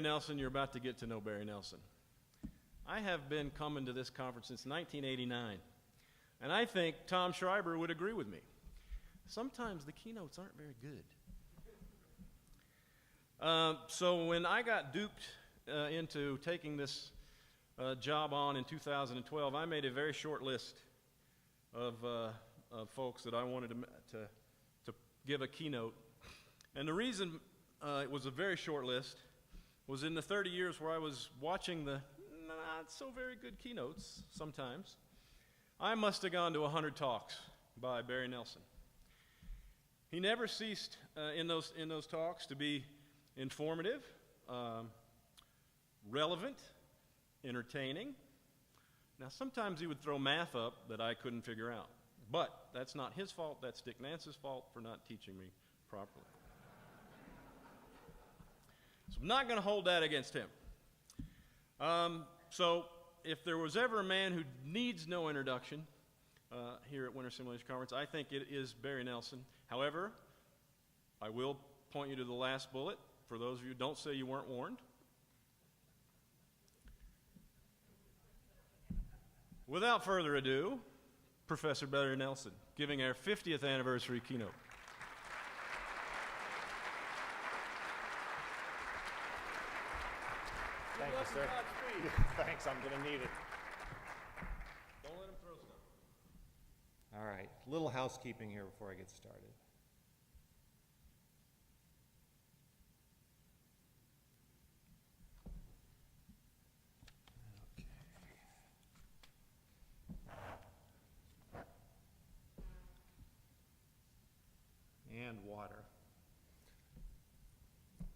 Nelson, you're about to get to know Barry Nelson. I have been coming to this conference since 1989, and I think Tom Schreiber would agree with me. Sometimes the keynotes aren't very good. So when I got duped into taking this job on in 2012, I made a very short list of folks that I wanted to give a keynote. And the reason it was a very short list was in the 30 years where I was watching the not so very good keynotes sometimes, I must have gone to 100 talks by Barry Nelson. He never ceased in those talks to be informative, relevant, entertaining. Now sometimes he would throw math up that I couldn't figure out, but that's not his fault, that's Dick Nance's fault for not teaching me properly. So I'm not going to hold that against him. So if there was ever a man who needs no introduction here at Winter Simulation Conference, I think it is Barry Nelson. However, I will point you to the last bullet. For those of you who don't say you weren't warned. Without further ado, Professor Barry Nelson, giving our 50th anniversary keynote. Thank you, sir. Thanks, I'm going to need it. Don't let him throw stuff. All right, little housekeeping here before I get started. And water.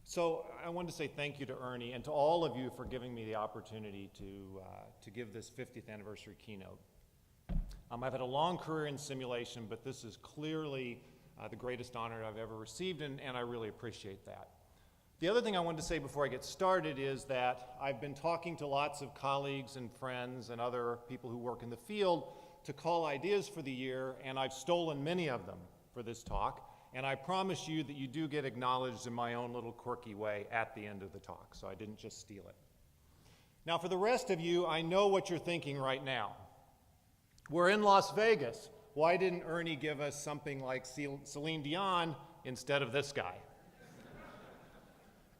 So I wanted to say thank you to Ernie and to all of you for giving me the opportunity to give this 50th anniversary keynote. I've had a long career in simulation, but this is clearly the greatest honor I've ever received, and I really appreciate that. The other thing I wanted to say before I get started is that I've been talking to lots of colleagues and friends and other people who work in the field to call ideas for the year, and I've stolen many of them for this talk. And I promise you that you do get acknowledged in my own little quirky way at the end of the talk, so I didn't just steal it. Now for the rest of you, I know what you're thinking right now. We're in Las Vegas. Why didn't Ernie give us something like Celine Dion instead of this guy?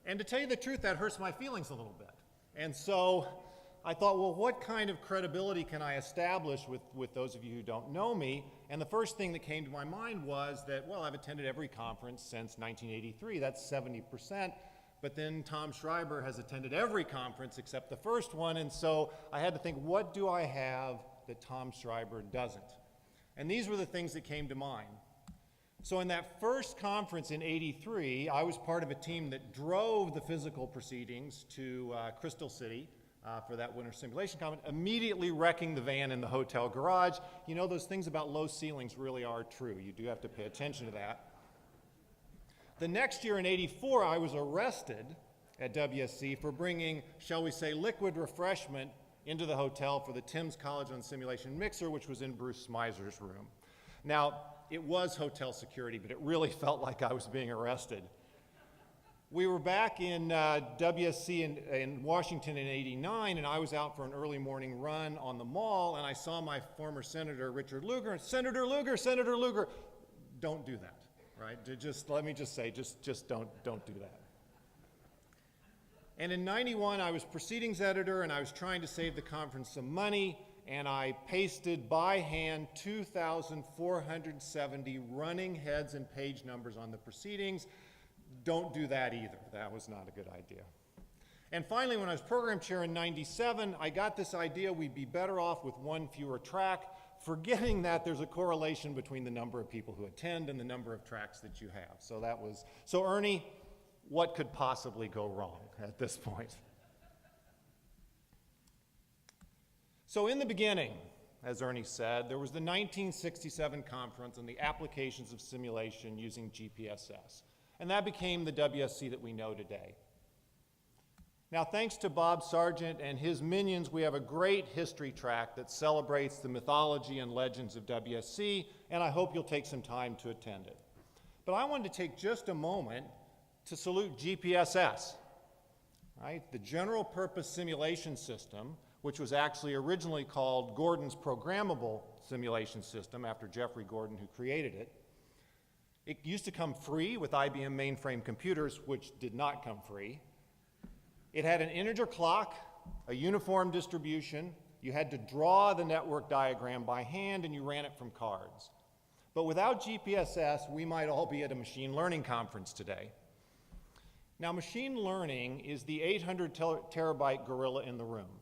And to tell you the truth, that hurts my feelings a little bit. And so I thought, well, what kind of credibility can I establish with those of you who don't know me? And the first thing that came to my mind was that, well, I've attended every conference since 1983. That's 70%. But then Tom Schreiber has attended every conference except the first one. And so I had to think, what do I have that Tom Schreiber doesn't? And these were the things that came to mind. So in that first conference in '83, I was part of a team that drove the physical proceedings to Crystal City for that winter simulation conference, immediately wrecking the van in the hotel garage. You know, those things about low ceilings really are true. You do have to pay attention to that. The next year in '84, I was arrested at WSC for bringing, shall we say, liquid refreshment into the hotel for the Tim's College on Simulation mixer, which was in Bruce Smyser's room. Now, it was hotel security, but it really felt like I was being arrested. We were back in WSC in Washington in '89, and I was out for an early morning run on the mall, and I saw my former senator, Richard Lugar. Senator Lugar, don't do that, right? Let me just say, just don't do that. And in '91, I was proceedings editor, and I was trying to save the conference some money, and I pasted by hand 2,470 running heads and page numbers on the proceedings. Don't do that either. That was not a good idea. And finally, when I was program chair in '97, I got this idea we'd be better off with one fewer track, forgetting that there's a correlation between the number of people who attend and the number of tracks that you have. So Ernie, what could possibly go wrong at this point? So in the beginning, as Ernie said, there was the 1967 conference on the applications of simulation using GPSS. And that became the WSC that we know today. Now, thanks to Bob Sargent and his minions, we have a great history track that celebrates the mythology and legends of WSC, and I hope you'll take some time to attend it. But I wanted to take just a moment to salute GPSS. right? The general purpose simulation system, which was actually originally called Gordon's Programmable Simulation System after Jeffrey Gordon, who created it. It used to come free with IBM mainframe computers, which did not come free. It had an integer clock, a uniform distribution. You had to draw the network diagram by hand, and you ran it from cards. But without GPSS, we might all be at a machine learning conference today. Now, machine learning is the 800 terabyte gorilla in the room.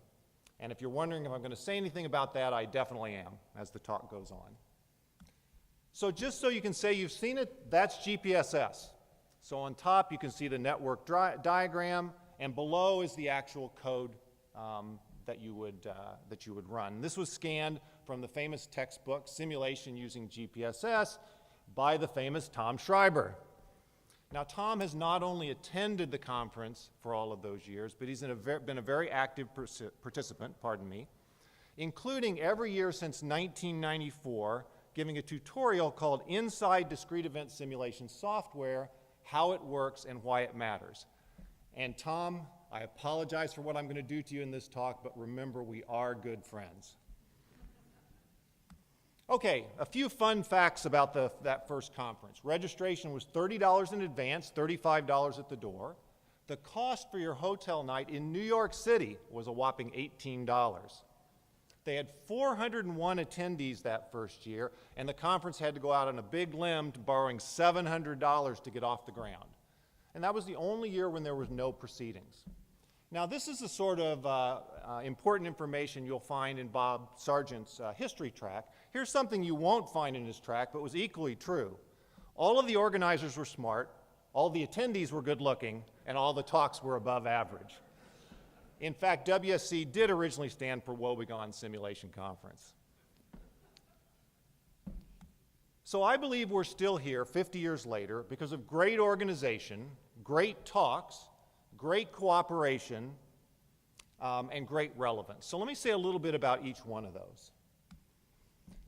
And if you're wondering if I'm going to say anything about that, I definitely am, as the talk goes on. So just so you can say you've seen it, that's GPSS. So on top, you can see the network diagram, and below is the actual code that you would run. This was scanned from the famous textbook, Simulation Using GPSS, by the famous Tom Schreiber. Now, Tom has not only attended the conference for all of those years, but he's been a very active participant, including every year since 1994, giving a tutorial called Inside Discrete Event Simulation Software, How It Works and Why It Matters. And Tom, I apologize for what I'm going to do to you in this talk, but remember, we are good friends. Okay, a few fun facts about that first conference. Registration was $30 in advance, $35 at the door. The cost for your hotel night in New York City was a whopping $18. They had 401 attendees that first year, and the conference had to go out on a big limb to borrowing $700 to get off the ground. And that was the only year when there was no proceedings. Now, this is the sort of important information you'll find in Bob Sargent's history track. Here's something you won't find in his track, but was equally true. All of the organizers were smart, all the attendees were good-looking, and all the talks were above average. In fact, WSC did originally stand for Woebegone Simulation Conference. So I believe we're still here 50 years later because of great organization, great talks, great cooperation, and great relevance. So let me say a little bit about each one of those.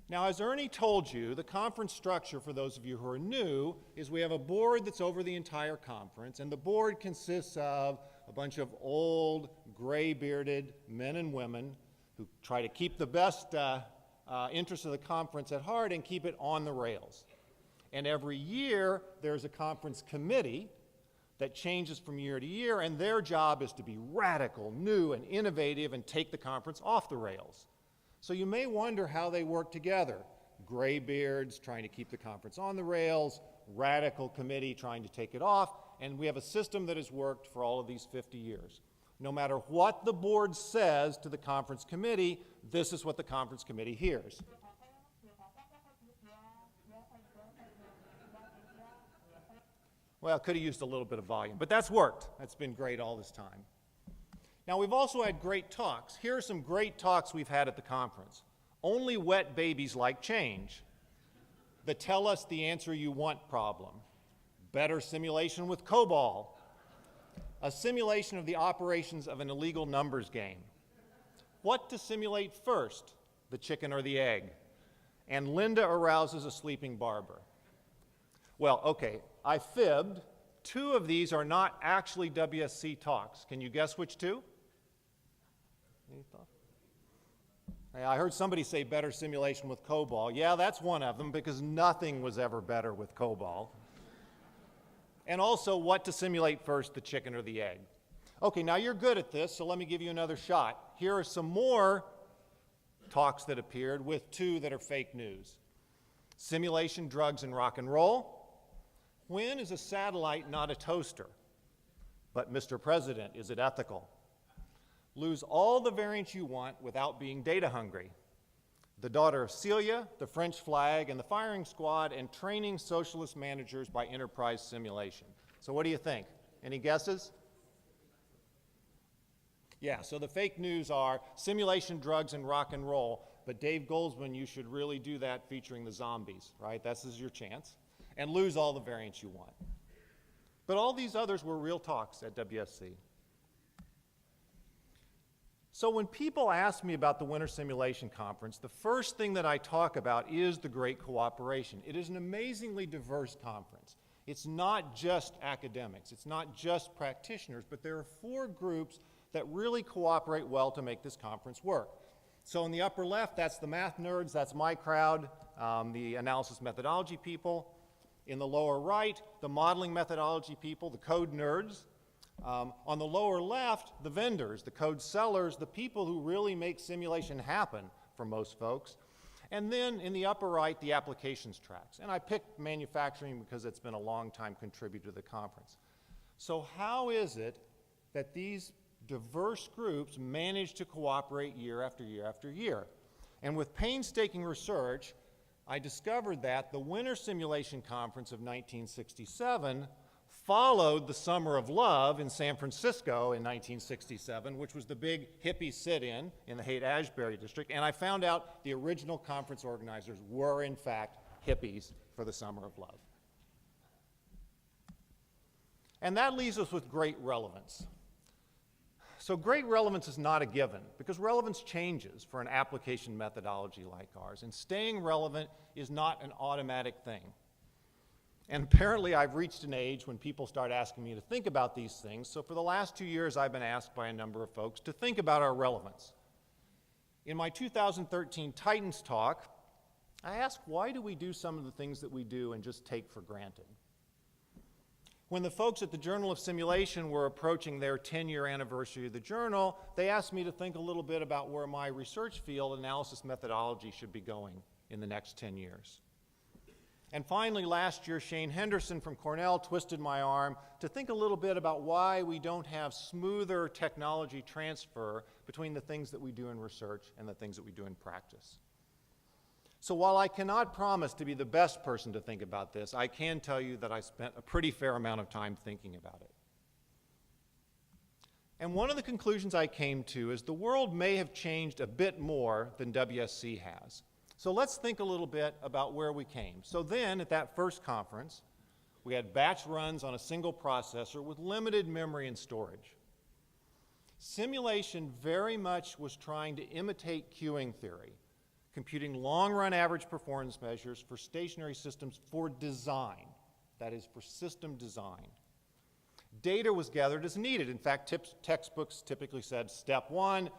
Now, as Ernie told you, the conference structure, for those of you who are new, is we have a board that's over the entire conference, and the board consists of a bunch of old, gray-bearded men and women who try to keep the best interests of the conference at heart and keep it on the rails. And every year, there's a conference committee that changes from year to year, and their job is to be radical, new, and innovative and take the conference off the rails. So you may wonder how they work together. Graybeards trying to keep the conference on the rails, radical committee trying to take it off, and we have a system that has worked for all of these 50 years. No matter what the board says to the conference committee, this is what the conference committee hears. Well, could have used a little bit of volume, but that's worked. That's been great all this time. Now, we've also had great talks. Here are some great talks we've had at the conference. Only wet babies like change. The tell us the answer you want problem. Better simulation with COBOL. A simulation of the operations of an illegal numbers game. What to simulate first, the chicken or the egg? And Linda arouses a sleeping barber. Well, okay, I fibbed. 2 of these are not actually WSC talks. Can you guess which 2? Any thoughts? I heard somebody say better simulation with COBOL. Yeah, that's one of them because nothing was ever better with COBOL. And also what to simulate first, the chicken or the egg. Okay, now you're good at this, so let me give you another shot. Here are some more talks that appeared with 2 that are fake news. Simulation, drugs, and rock and roll. When is a satellite not a toaster? But Mr. President, is it ethical? Lose all the variants you want without being data hungry. The Daughter of Celia, the French Flag, and the Firing Squad, and training socialist managers by enterprise simulation. So what do you think? Any guesses? Yeah, so the fake news are simulation, drugs, and rock and roll, but Dave Goldsman, you should really do that featuring the zombies, right? This is your chance. And lose all the variants you want. But all these others were real talks at WSC. So when people ask me about the Winter Simulation Conference, the first thing that I talk about is the great cooperation. It is an amazingly diverse conference. It's not just academics, it's not just practitioners, but there are 4 groups that really cooperate well to make this conference work. So in the upper left, that's the math nerds, that's my crowd, the analysis methodology people. In the lower right, the modeling methodology people, the code nerds. On the lower left, the vendors, the code sellers, the people who really make simulation happen for most folks. And then in the upper right, the applications tracks. And I picked manufacturing because it's been a long time contributor to the conference. So how is it that these diverse groups manage to cooperate year after year after year? And with painstaking research, I discovered that the Winter Simulation Conference of 1967 followed the Summer of Love in San Francisco in 1967, which was the big hippie sit-in in the Haight-Ashbury district, and I found out the original conference organizers were, in fact, hippies for the Summer of Love. And that leaves us with great relevance. So great relevance is not a given, because relevance changes for an application methodology like ours, and staying relevant is not an automatic thing. And apparently I've reached an age when people start asking me to think about these things, so for the last 2 years I've been asked by a number of folks to think about our relevance. In my 2013 Titans talk, I asked, why do we do some of the things that we do and just take for granted? When the folks at the Journal of Simulation were approaching their 10-year anniversary of the journal, they asked me to think a little bit about where my research field, analysis methodology, should be going in the next 10 years. And finally, last year, Shane Henderson from Cornell twisted my arm to think a little bit about why we don't have smoother technology transfer between the things that we do in research and the things that we do in practice. So while I cannot promise to be the best person to think about this, I can tell you that I spent a pretty fair amount of time thinking about it. And one of the conclusions I came to is the world may have changed a bit more than WSC has. So let's think a little bit about where we came. So then, at that first conference, we had batch runs on a single processor with limited memory and storage. Simulation very much was trying to imitate queuing theory, computing long-run average performance measures for stationary systems for design, that is, for system design. Data was gathered as needed. In fact, textbooks typically said, step 1,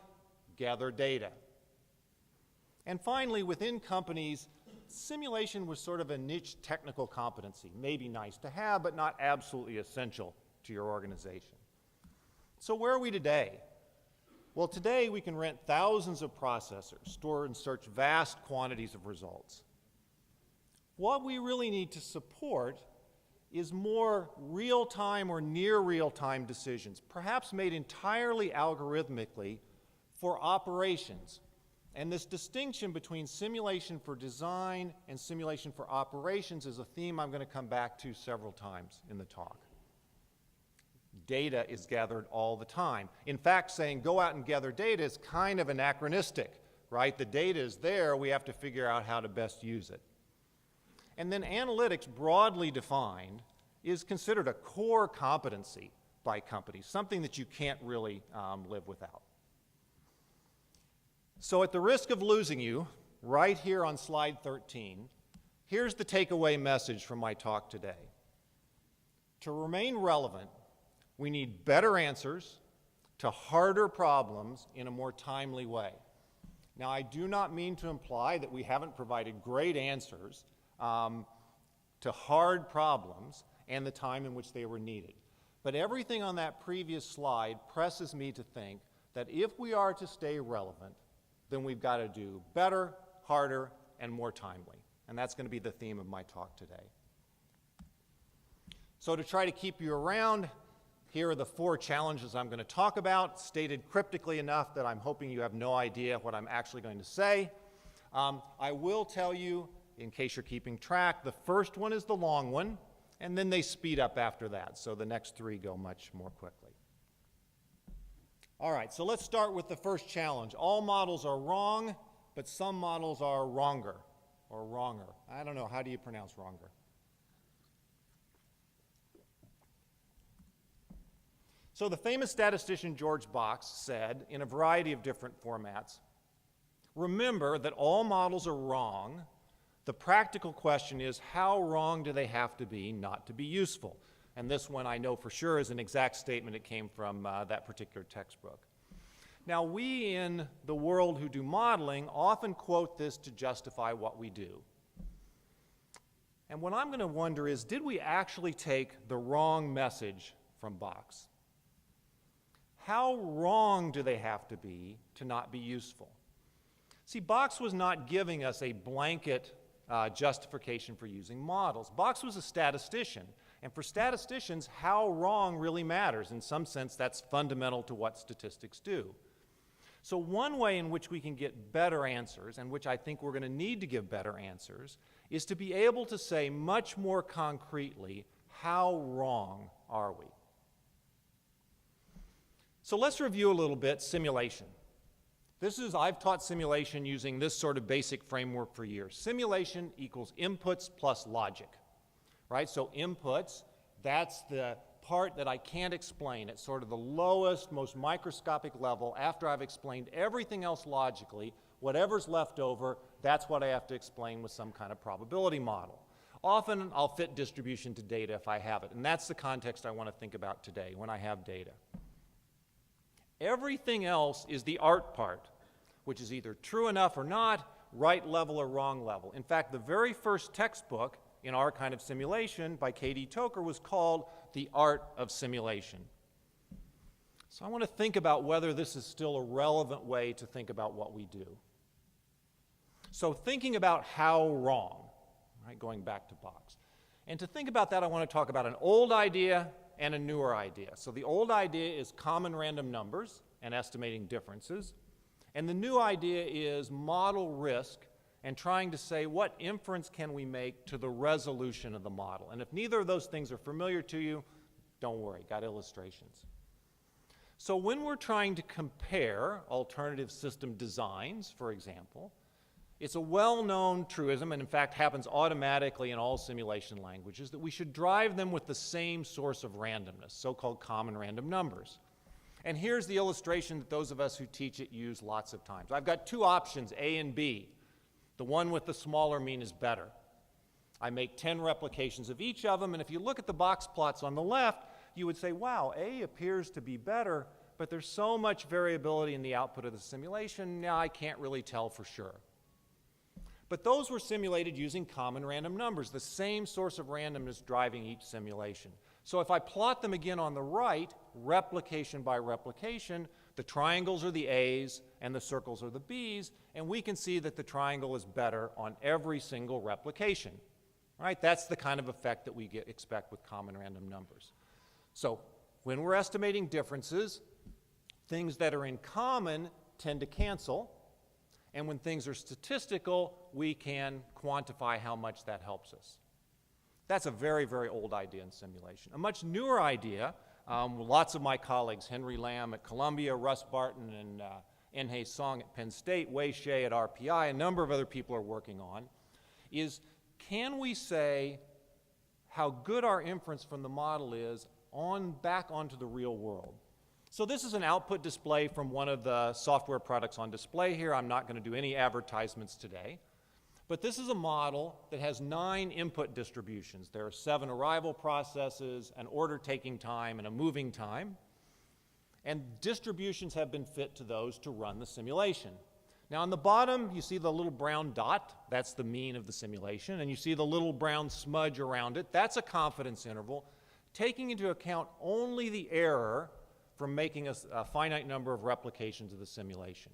gather data. And finally, within companies, simulation was sort of a niche technical competency, maybe nice to have, but not absolutely essential to your organization. So where are we today? Well, today we can rent thousands of processors, store and search vast quantities of results. What we really need to support is more real-time or near real-time decisions, perhaps made entirely algorithmically for operations. And this distinction between simulation for design and simulation for operations is a theme I'm going to come back to several times in the talk. Data is gathered all the time. In fact, saying go out and gather data is kind of anachronistic, right? The data is there, we have to figure out how to best use it. And then analytics, broadly defined, is considered a core competency by companies, something that you can't really live without. So at the risk of losing you, right here on slide 13, here's the takeaway message from my talk today. To remain relevant, we need better answers to harder problems in a more timely way. Now, I do not mean to imply that we haven't provided great answers to hard problems and the time in which they were needed. But everything on that previous slide presses me to think that if we are to stay relevant, then we've got to do better, harder, and more timely. And that's going to be the theme of my talk today. So to try to keep you around, here are the 4 challenges I'm going to talk about, stated cryptically enough that I'm hoping you have no idea what I'm actually going to say. I will tell you, in case you're keeping track, the first one is the long one, and then they speed up after that, so the next 3 go much more quickly. All right, so let's start with the first challenge. All models are wrong, but some models are wronger, or wronger. I don't know, how do you pronounce wronger? So the famous statistician George Box said, in a variety of different formats, remember that all models are wrong, The practical question is, how wrong do they have to be not to be useful? And this one I know for sure is an exact statement. It came from that particular textbook. Now, we in the world who do modeling often quote this to justify what we do. And what I'm going to wonder is, did we actually take the wrong message from Box? How wrong do they have to be to not be useful? See, Box was not giving us a blanket justification for using models. Box was a statistician, and for statisticians, how wrong really matters. In some sense, that's fundamental to what statistics do. So one way in which we can get better answers, and which I think we're going to need to give better answers, is to be able to say much more concretely, how wrong are we? So let's review a little bit simulation. I've taught simulation using this sort of basic framework for years. Simulation equals inputs plus logic, right? So inputs, that's the part that I can't explain. It's sort of the lowest, most microscopic level. After I've explained everything else logically, whatever's left over, that's what I have to explain with some kind of probability model. Often I'll fit distribution to data if I have it, and that's the context I want to think about today when I have data. Everything else is the art part, which is either true enough or not, right level or wrong level. In fact, the very first textbook in our kind of simulation by K.D. Toker was called The Art of Simulation. So I want to think about whether this is still a relevant way to think about what we do. So thinking about how wrong, right, going back to Box. And to think about that, I want to talk about an old idea and a newer idea. So the old idea is common random numbers and estimating differences. And the new idea is model risk and trying to say what inference can we make to the resolution of the model. And if neither of those things are familiar to you, don't worry, got illustrations. So when we're trying to compare alternative system designs, for example, it's a well-known truism, and in fact happens automatically in all simulation languages, that we should drive them with the same source of randomness, so-called common random numbers. And here's the illustration that those of us who teach it use lots of times. I've got two options, A and B. The one with the smaller mean is better. I make 10 replications of each of them, and if you look at the box plots on the left, you would say, wow, A appears to be better, but there's so much variability in the output of the simulation, now I can't really tell for sure. But those were simulated using common random numbers, the same source of randomness driving each simulation. So if I plot them again on the right, replication by replication, the triangles are the A's and the circles are the B's, and we can see that the triangle is better on every single replication. Right? That's the kind of effect that we expect with common random numbers. So when we're estimating differences, things that are in common tend to cancel, and when things are statistical, we can quantify how much that helps us. That's a very, very old idea in simulation. A much newer idea, lots of my colleagues, Henry Lamb at Columbia, Russ Barton and En-Hae Song at Penn State, Wei Xie at RPI, a number of other people are working on, is can we say how good our inference from the model is back onto the real world? So this is an output display from one of the software products on display here. I'm not going to do any advertisements today. But this is a model that has 9 input distributions. There are 7 arrival processes, an order taking time, and a moving time. And distributions have been fit to those to run the simulation. Now on the bottom, you see the little brown dot. That's the mean of the simulation. And you see the little brown smudge around it. That's a confidence interval, taking into account only the error from making a finite number of replications of the simulation.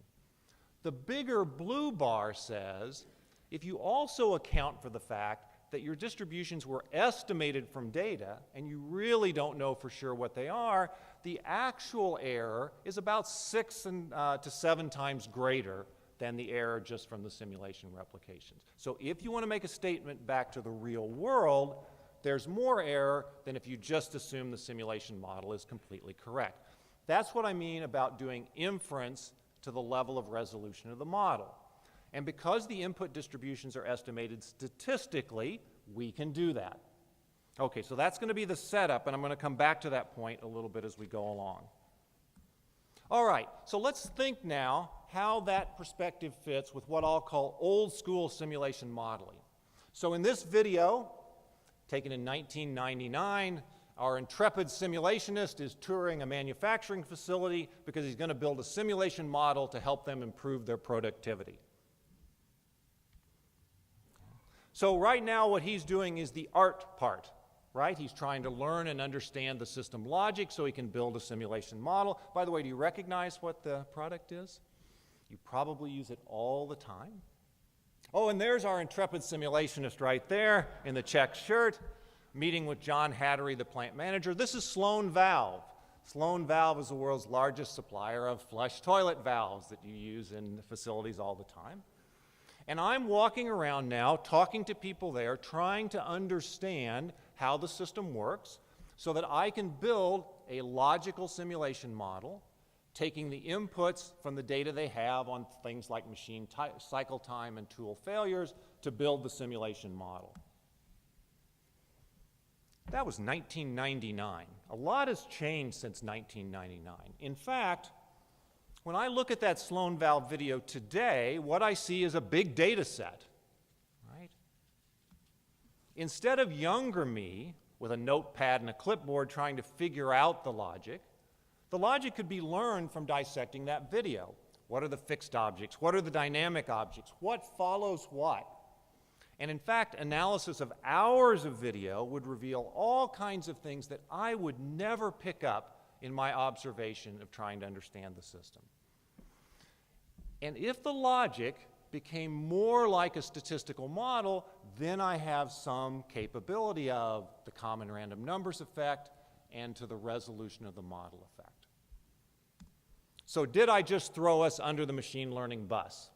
The bigger blue bar says, if you also account for the fact that your distributions were estimated from data and you really don't know for sure what they are, the actual error is about 6 to 7 times greater than the error just from the simulation replications. So if you want to make a statement back to the real world, there's more error than if you just assume the simulation model is completely correct. That's what I mean about doing inference to the level of resolution of the model. And because the input distributions are estimated statistically, we can do that. Okay, so that's going to be the setup, and I'm going to come back to that point a little bit as we go along. All right, so let's think now how that perspective fits with what I'll call old school simulation modeling. So in this video, taken in 1999, our intrepid simulationist is touring a manufacturing facility because he's going to build a simulation model to help them improve their productivity. So right now what he's doing is the art part, right? He's trying to learn and understand the system logic so he can build a simulation model. By the way, do you recognize what the product is? You probably use it all the time. Oh, and there's our intrepid simulationist right there in the check shirt, meeting with John Hattery, the plant manager. This is Sloan Valve. Sloan Valve is the world's largest supplier of flush toilet valves that you use in facilities all the time. And I'm walking around now, talking to people there, trying to understand how the system works so that I can build a logical simulation model, taking the inputs from the data they have on things like machine cycle time and tool failures to build the simulation model. That was 1999. A lot has changed since 1999. In fact, when I look at that Sloan Valve video today, what I see is a big data set, right? Instead of younger me with a notepad and a clipboard trying to figure out the logic could be learned from dissecting that video. What are the fixed objects? What are the dynamic objects? What follows what? And in fact, analysis of hours of video would reveal all kinds of things that I would never pick up in my observation of trying to understand the system. And if the logic became more like a statistical model, then I have some capability of the common random numbers effect and to the resolution of the model effect. So did I just throw us under the machine learning bus?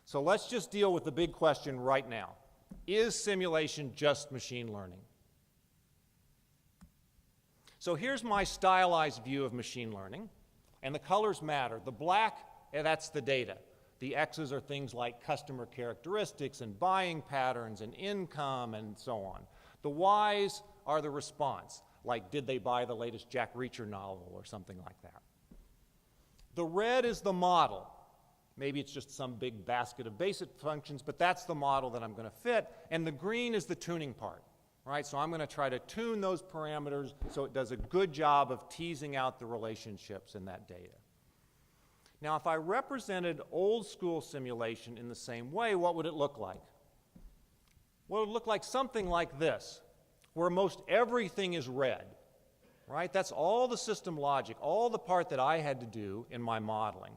So let's just deal with the big question right now. Is simulation just machine learning? So here's my stylized view of machine learning, and the colors matter. The black, that's the data. The X's are things like customer characteristics and buying patterns and income and so on. The Y's are the response, like did they buy the latest Jack Reacher novel or something like that. The red is the model. Maybe it's just some big basket of basic functions, but that's the model that I'm going to fit. And the green is the tuning part, right? So I'm going to try to tune those parameters so it does a good job of teasing out the relationships in that data. Now, if I represented old school simulation in the same way, what would it look like? Well, it would look like something like this, where most everything is red, right? That's all the system logic, all the part that I had to do in my modeling.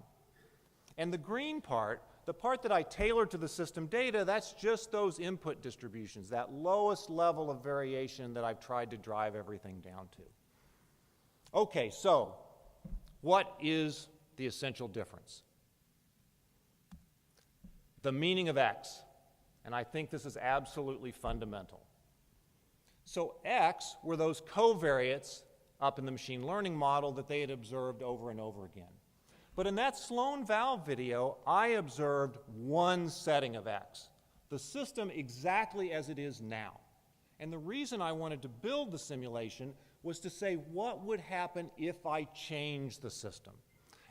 And the green part, the part that I tailored to the system data, that's just those input distributions, that lowest level of variation that I've tried to drive everything down to. Okay, so what is the essential difference? The meaning of X. And I think this is absolutely fundamental. So X were those covariates up in the machine learning model that they had observed over and over again. But in that Sloan Valve video, I observed one setting of X, the system exactly as it is now. And the reason I wanted to build the simulation was to say what would happen if I changed the system.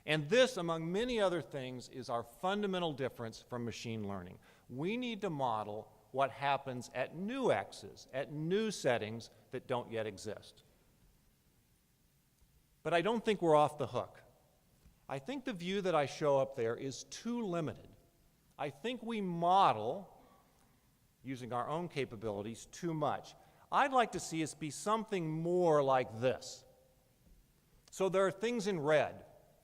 And this, among many other things, is our fundamental difference from machine learning. We need to model what happens at new X's, at new settings that don't yet exist. But I don't think we're off the hook. I think the view that I show up there is too limited. I think we model, using our own capabilities, too much. I'd like to see us be something more like this. So there are things in red.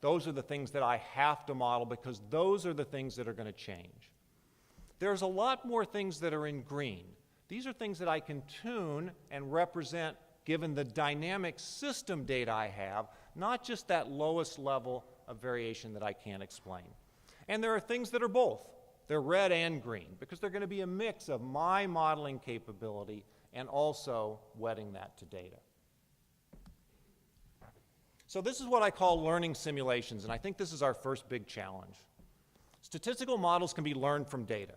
Those are the things that I have to model because those are the things that are going to change. There's a lot more things that are in green. These are things that I can tune and represent given the dynamic system data I have, not just that lowest level of variation that I can't explain. And there are things that are both. They're red and green because they're going to be a mix of my modeling capability and also wetting that to data. So this is what I call learning simulations, and I think this is our first big challenge. Statistical models can be learned from data.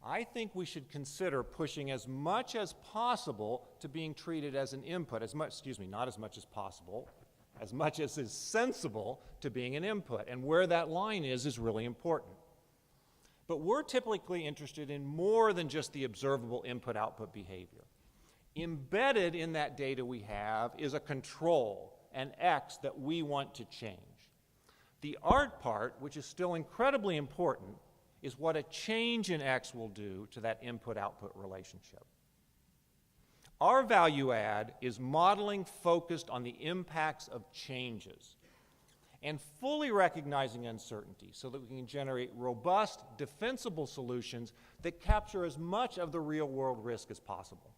I think we should consider pushing as much as possible to being treated as an input, not as much as possible, as much as is sensible to being an input. And where that line is really important. But we're typically interested in more than just the observable input-output behavior. Embedded in that data we have is a control, an X that we want to change. The art part, which is still incredibly important, is what a change in X will do to that input-output relationship. Our value add is modeling focused on the impacts of changes and fully recognizing uncertainty so that we can generate robust, defensible solutions that capture as much of the real-world risk as possible.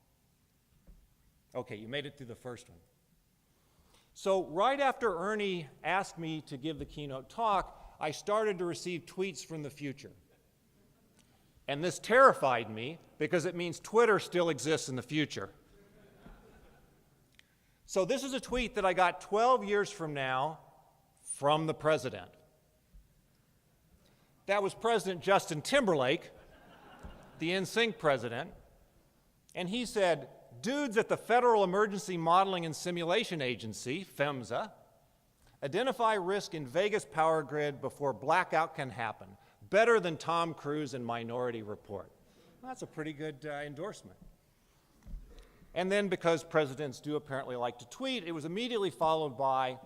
Okay, you made it through the first one. So right after Ernie asked me to give the keynote talk, I started to receive tweets from the future. And this terrified me because it means Twitter still exists in the future. So this is a tweet that I got 12 years from now from the president. That was President Justin Timberlake, the NSYNC president, and he said, "Dudes at the Federal Emergency Modeling and Simulation Agency, PHMSA, identify risk in Vegas power grid before blackout can happen. Better than Tom Cruise in Minority Report." Well, that's a pretty good endorsement. And then, because presidents do apparently like to tweet, it was immediately followed by,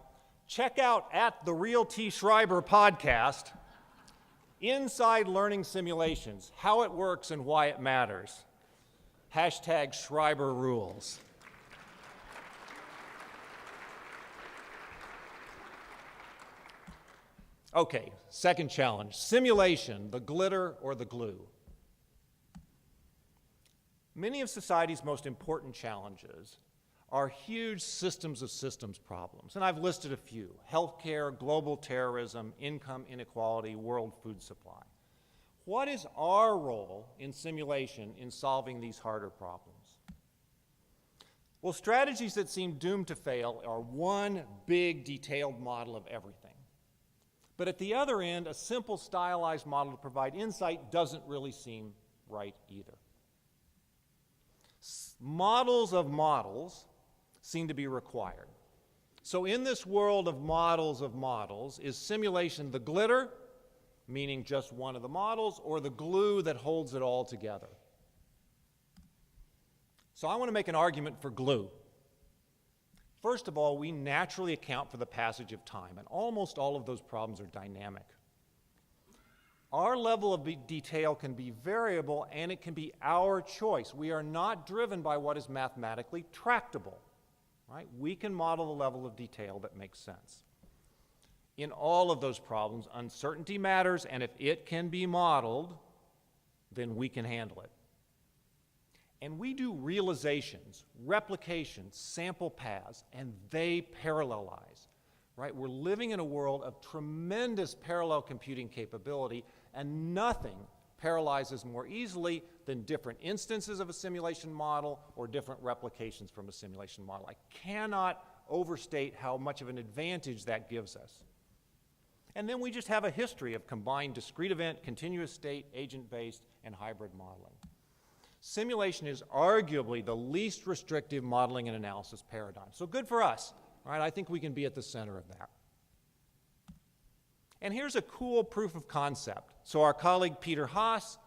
"Check out at the Real T. Schreiber podcast, Inside Learning Simulations, How It Works and Why It Matters. Hashtag Schreiber Rules." Okay, second challenge, simulation, the glitter or the glue. Many of society's most important challenges are huge systems of systems problems, and I've listed a few: healthcare, global terrorism, income inequality, world food supply. What is our role in simulation in solving these harder problems? Well, strategies that seem doomed to fail are one big detailed model of everything. But at the other end, a simple stylized model to provide insight doesn't really seem right either. Models of models seem to be required. So in this world of models, is simulation the glitter, meaning just one of the models, or the glue that holds it all together? So I want to make an argument for glue. First of all, we naturally account for the passage of time, and almost all of those problems are dynamic. Our level of detail can be variable, and it can be our choice. We are not driven by what is mathematically tractable, right? We can model the level of detail that makes sense. In all of those problems, uncertainty matters, and if it can be modeled, then we can handle it. And we do realizations, replications, sample paths, and they parallelize, right? We're living in a world of tremendous parallel computing capability, and nothing parallelizes more easily than different instances of a simulation model or different replications from a simulation model. I cannot overstate how much of an advantage that gives us. And then we just have a history of combined discrete event, continuous state, agent-based, and hybrid modeling. Simulation is arguably the least restrictive modeling and analysis paradigm. So good for us, right? I think we can be at the center of that. And here's a cool proof of concept. So our colleague Peter Haas,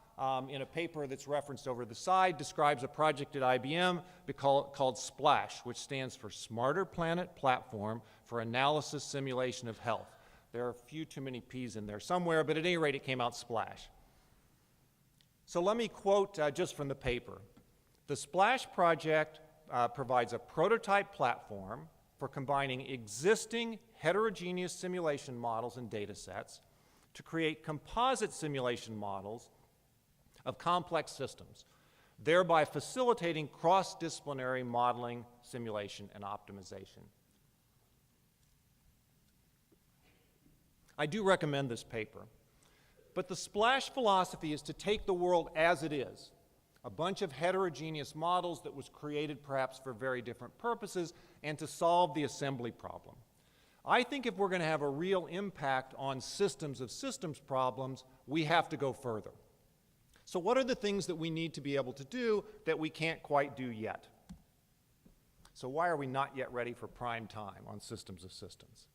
in a paper that's referenced over the side, describes a project at IBM called SPLASH, which stands for Smarter Planet Platform for Analysis Simulation of Health. There are a few too many P's in there somewhere, but at any rate, it came out SPLASH. So let me quote just from the paper. The SPLASH project provides a prototype platform for combining existing heterogeneous simulation models and data sets to create composite simulation models of complex systems, thereby facilitating cross-disciplinary modeling, simulation, and optimization. I do recommend this paper, but the SPLASH philosophy is to take the world as it is, a bunch of heterogeneous models that was created perhaps for very different purposes, and to solve the assembly problem. I think if we're going to have a real impact on systems of systems problems, we have to go further. So what are the things that we need to be able to do that we can't quite do yet? So why are we not yet ready for prime time on systems of systems?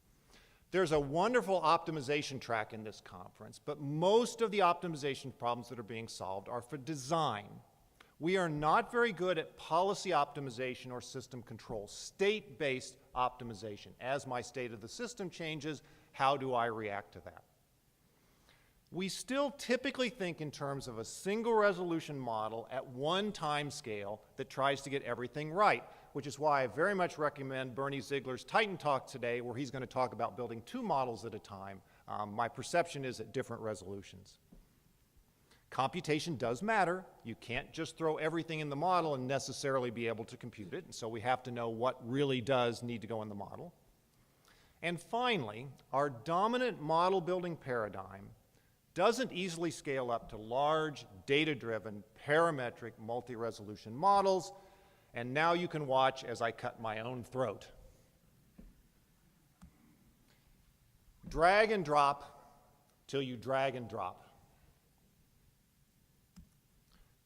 There's a wonderful optimization track in this conference, but most of the optimization problems that are being solved are for design. We are not very good at policy optimization or system control, state-based optimization. As my state of the system changes, how do I react to that? We still typically think in terms of a single resolution model at one time scale that tries to get everything right, which is why I very much recommend Bernie Ziegler's Titan Talk today, where he's going to talk about building 2 models at a time. My perception is at different resolutions. Computation does matter. You can't just throw everything in the model and necessarily be able to compute it, and so we have to know what really does need to go in the model. And finally, our dominant model building paradigm doesn't easily scale up to large, data-driven, parametric, multi-resolution models, and now you can watch as I cut my own throat. Drag and drop till you drag and drop.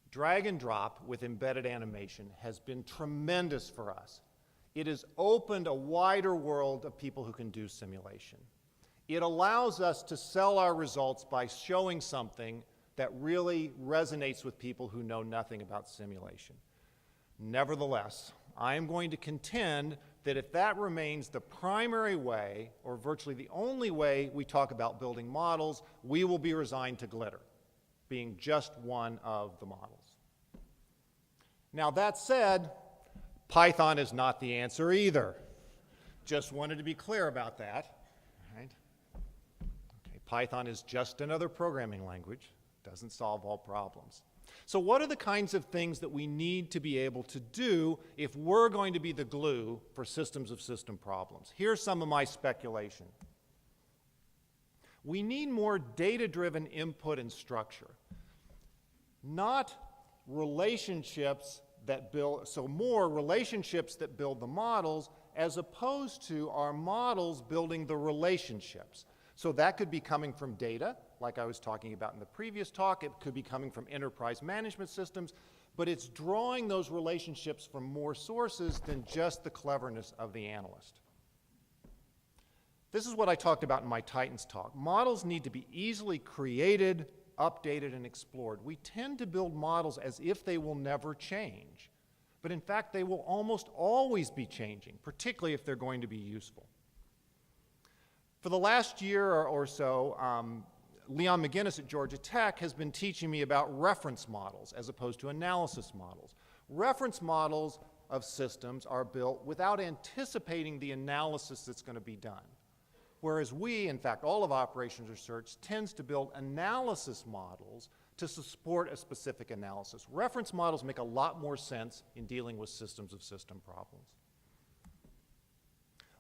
Drag and drop with embedded animation has been tremendous for us. It has opened a wider world of people who can do simulation. It allows us to sell our results by showing something that really resonates with people who know nothing about simulation. Nevertheless, I am going to contend that if that remains the primary way, or virtually the only way we talk about building models, we will be resigned to glitter, being just one of the models. Now that said, Python is not the answer either. Just wanted to be clear about that. Right? Okay, Python is just another programming language. Doesn't solve all problems. So what are the kinds of things that we need to be able to do if we're going to be the glue for systems of system problems? Here's some of my speculation. We need more data-driven input and structure, not relationships that build, so more relationships that build the models as opposed to our models building the relationships. So that could be coming from data, like I was talking about in the previous talk. It could be coming from enterprise management systems, but it's drawing those relationships from more sources than just the cleverness of the analyst. This is what I talked about in my Titans talk. Models need to be easily created, updated, and explored. We tend to build models as if they will never change, but in fact they will almost always be changing, particularly if they're going to be useful. For the last year or so, Leon McGinnis at Georgia Tech has been teaching me about reference models as opposed to analysis models. Reference models of systems are built without anticipating the analysis that's going to be done. Whereas we, in fact, all of operations research tends to build analysis models to support a specific analysis. Reference models make a lot more sense in dealing with systems of system problems.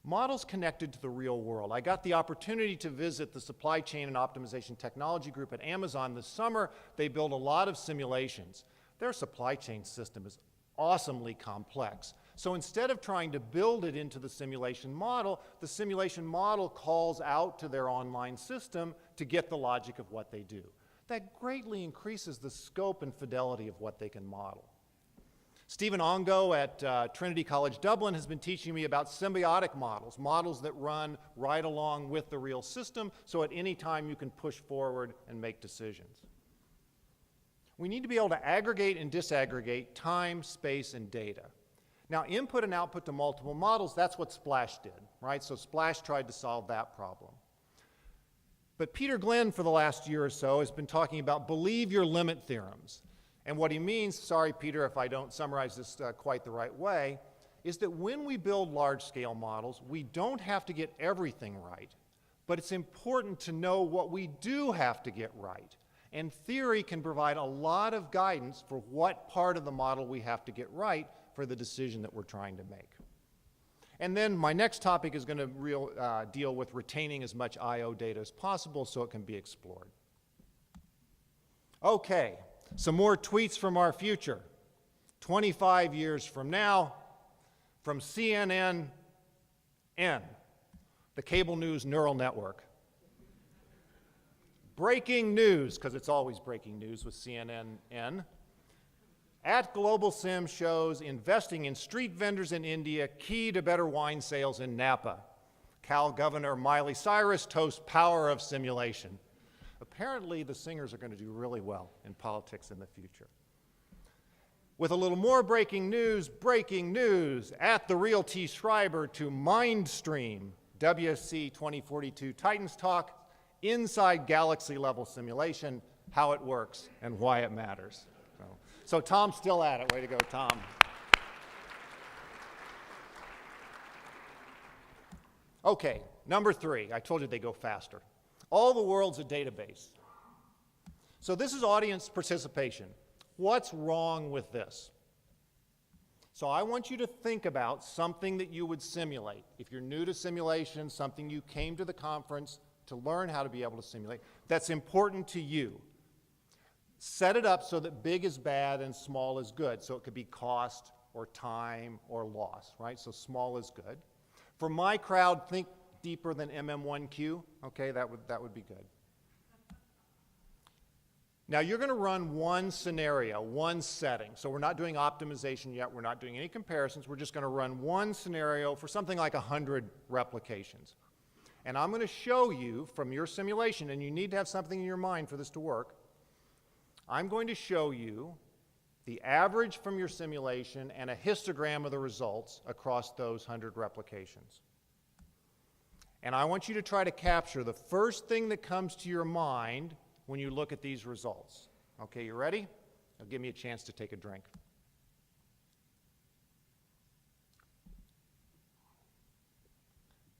Models connected to the real world. I got the opportunity to visit the Supply Chain and Optimization Technology Group at Amazon this summer. They build a lot of simulations. Their supply chain system is awesomely complex. So instead of trying to build it into the simulation model calls out to their online system to get the logic of what they do. That greatly increases the scope and fidelity of what they can model. Stephen Ongo at Trinity College Dublin has been teaching me about symbiotic models, models that run right along with the real system, so at any time you can push forward and make decisions. We need to be able to aggregate and disaggregate time, space, and data. Now, input and output to multiple models, that's what Splash did, right? So Splash tried to solve that problem. But Peter Glenn, for the last year or so, has been talking about believe your limit theorems. And what he means, sorry Peter if I don't summarize this quite the right way, is that when we build large-scale models, we don't have to get everything right, but it's important to know what we do have to get right. And theory can provide a lot of guidance for what part of the model we have to get right for the decision that we're trying to make. And then my next topic is going to deal with retaining as much I/O data as possible so it can be explored. Okay. Some more tweets from our future. 25 years from now, from CNN, the cable news neural network. Breaking news, because it's always breaking news with CNN. At Global Sim shows investing in street vendors in India, key to better wine sales in Napa. Cal Governor Miley Cyrus toasts power of simulation. Apparently, the singers are going to do really well in politics in the future. With a little more breaking news, at the Real T. Schreiber to Mindstream, WSC 2042 Titans Talk, inside galaxy-level simulation, how it works and why it matters. So Tom's still at it. Way to go, Tom. Okay, number 3. I told you they go faster. All the world's a database. So this is audience participation. What's wrong with this? So I want you to think about something that you would simulate. If you're new to simulation, something you came to the conference to learn how to be able to simulate, that's important to you. Set it up so that big is bad and small is good. So it could be cost or time or loss, right? So small is good. For my crowd, think deeper than MM1Q. Okay, that would be good. Now you're going to run one scenario, one setting. So we're not doing optimization yet. We're not doing any comparisons. We're just going to run one scenario for something like 100 replications. And I'm going to show you from your simulation, and you need to have something in your mind for this to work. I'm going to show you the average from your simulation and a histogram of the results across those 100 replications. And I want you to try to capture the first thing that comes to your mind when you look at these results. Okay, you ready? Now give me a chance to take a drink.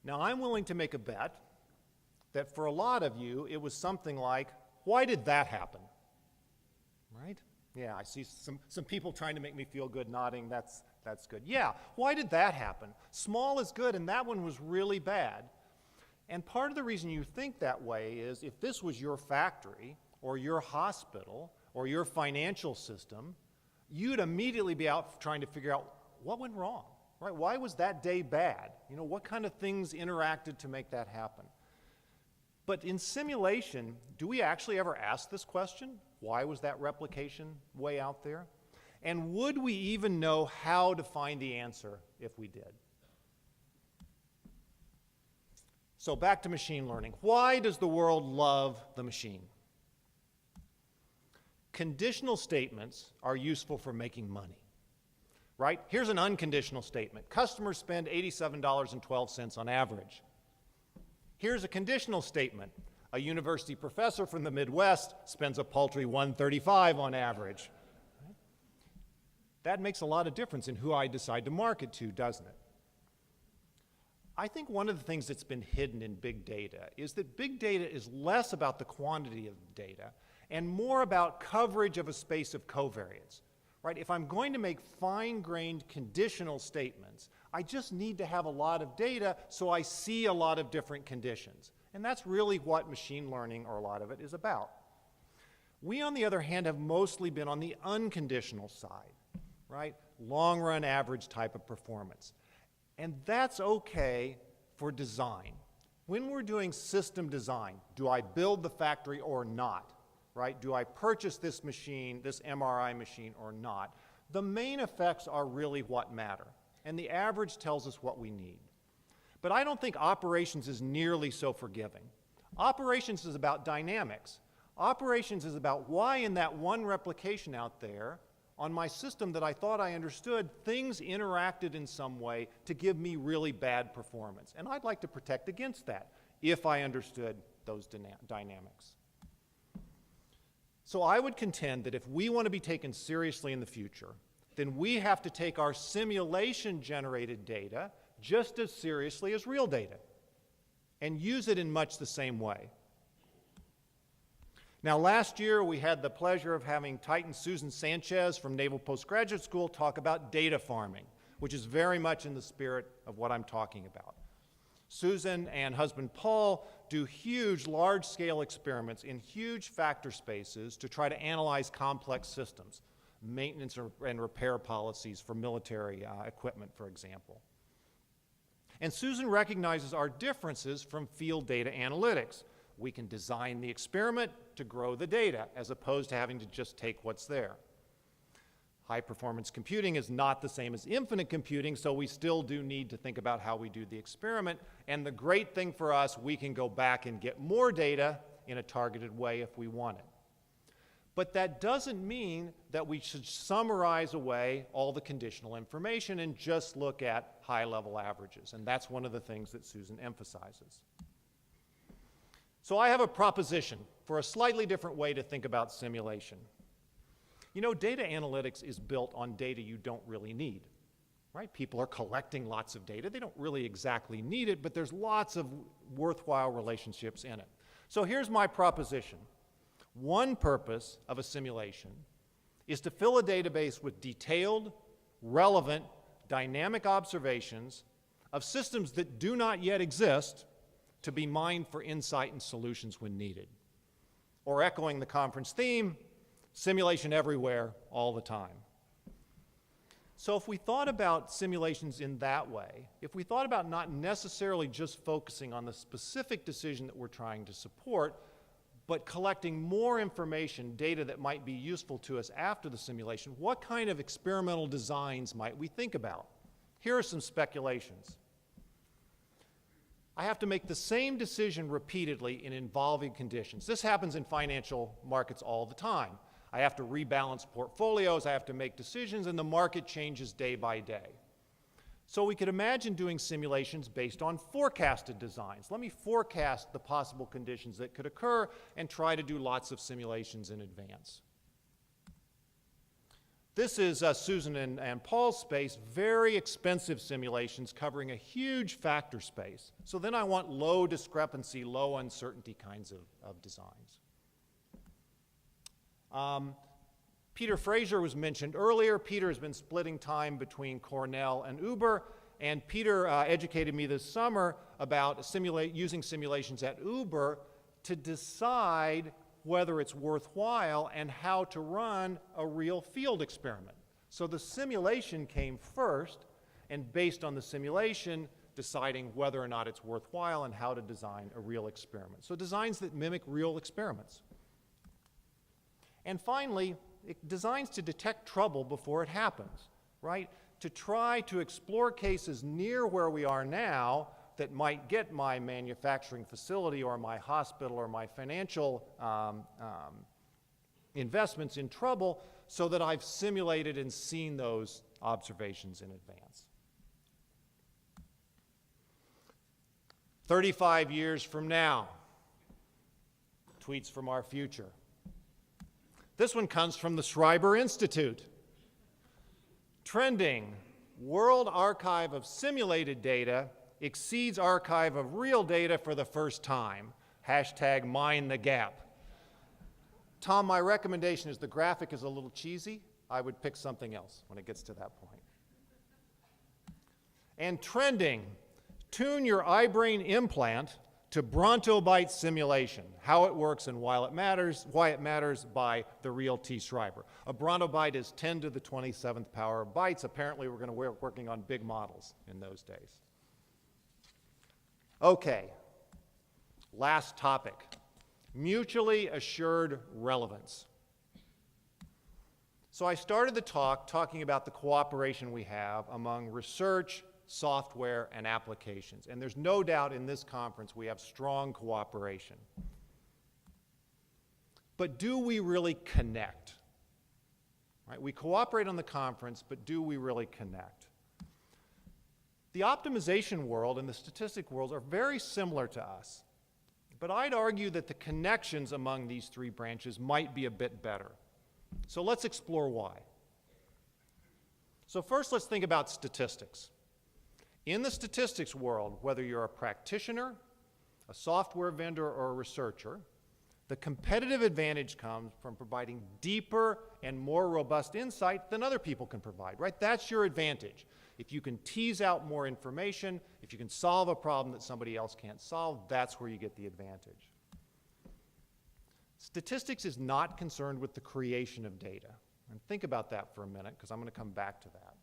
Now I'm willing to make a bet that for a lot of you, it was something like, why did that happen? Right? Yeah, I see some people trying to make me feel good nodding. That's good. Yeah, why did that happen? Small is good, and that one was really bad. And part of the reason you think that way is if this was your factory or your hospital or your financial system, you'd immediately be out trying to figure out what went wrong, right? Why was that day bad? You know, what kind of things interacted to make that happen? But in simulation, do we actually ever ask this question? Why was that replication way out there? And would we even know how to find the answer if we did? So back to machine learning. Why does the world love the machine? Conditional statements are useful for making money, right? Here's an unconditional statement. Customers spend $87.12 on average. Here's a conditional statement. A university professor from the Midwest spends a paltry $135 on average. That makes a lot of difference in who I decide to market to, doesn't it? I think one of the things that's been hidden in big data is that big data is less about the quantity of data and more about coverage of a space of covariance, right? If I'm going to make fine-grained conditional statements, I just need to have a lot of data so I see a lot of different conditions. And that's really what machine learning, or a lot of it, is about. We, on the other hand, have mostly been on the unconditional side, right? Long-run average type of performance. And that's okay for design. When we're doing system design, do I build the factory or not, right? Do I purchase this machine, this MRI machine, or not? The main effects are really what matter, and the average tells us what we need. But I don't think operations is nearly so forgiving. Operations is about dynamics. Operations is about why in that one replication out there, on my system that I thought I understood, things interacted in some way to give me really bad performance. And I'd like to protect against that if I understood those dynamics. So I would contend that if we want to be taken seriously in the future, then we have to take our simulation-generated data just as seriously as real data and use it in much the same way. Now, last year we had the pleasure of having Titan Susan Sanchez from Naval Postgraduate School talk about data farming, which is very much in the spirit of what I'm talking about. Susan and husband Paul do huge, large-scale experiments in huge factor spaces to try to analyze complex systems, maintenance and repair policies for military equipment, for example. And Susan recognizes our differences from field data analytics. We can design the experiment to grow the data as opposed to having to just take what's there. High-performance computing is not the same as infinite computing, so we still do need to think about how we do the experiment. And the great thing for us, we can go back and get more data in a targeted way if we want it. But that doesn't mean that we should summarize away all the conditional information and just look at high-level averages. And that's one of the things that Susan emphasizes. So I have a proposition for a slightly different way to think about simulation. You know, data analytics is built on data you don't really need, right? People are collecting lots of data. They don't really exactly need it, but there's lots of worthwhile relationships in it. So here's my proposition. One purpose of a simulation is to fill a database with detailed, relevant, dynamic observations of systems that do not yet exist to be mined for insight and solutions when needed. Or echoing the conference theme, simulation everywhere, all the time. So if we thought about simulations in that way, if we thought about not necessarily just focusing on the specific decision that we're trying to support, but collecting more information, data that might be useful to us after the simulation, what kind of experimental designs might we think about? Here are some speculations. I have to make the same decision repeatedly in involving conditions. This happens in financial markets all the time. I have to rebalance portfolios, I have to make decisions, and the market changes day by day. So we could imagine doing simulations based on forecasted designs. Let me forecast the possible conditions that could occur and try to do lots of simulations in advance. This is Susan and Paul's space, very expensive simulations covering a huge factor space. So then I want low discrepancy, low uncertainty kinds of designs. Peter Fraser was mentioned earlier. Peter has been splitting time between Cornell and Uber, and Peter educated me this summer about using simulations at Uber to decide whether it's worthwhile and how to run a real field experiment. So the simulation came first, and based on the simulation, deciding whether or not it's worthwhile and how to design a real experiment. So designs that mimic real experiments. And finally, designs to detect trouble before it happens, right? To try to explore cases near where we are now that might get my manufacturing facility or my hospital or my financial investments in trouble so that I've simulated and seen those observations in advance. 35 years from now, tweets from our future. This one comes from the Schreiber Institute. Trending, World Archive of Simulated Data exceeds Archive of Real Data for the first time. Hashtag mind the gap. Tom, my recommendation is the graphic is a little cheesy. I would pick something else when it gets to that point. And trending, tune your iBrain implant to Brontobyte simulation, how it works and why it matters by the real T. Schreiber. A Brontobyte is 10 to the 27th power of bytes. Apparently, we're going to be working on big models in those days. Okay, last topic, mutually assured relevance. So I started the talk talking about the cooperation we have among research, software, and applications. And there's no doubt in this conference we have strong cooperation. But do we really connect? Right? We cooperate on the conference, but do we really connect? The optimization world and the statistic world are very similar to us. But I'd argue that the connections among these three branches might be a bit better. So let's explore why. So first, let's think about statistics. In the statistics world, whether you're a practitioner, a software vendor, or a researcher, the competitive advantage comes from providing deeper and more robust insight than other people can provide, right? That's your advantage. If you can tease out more information, if you can solve a problem that somebody else can't solve, that's where you get the advantage. Statistics is not concerned with the creation of data. And think about that for a minute, because I'm going to come back to that.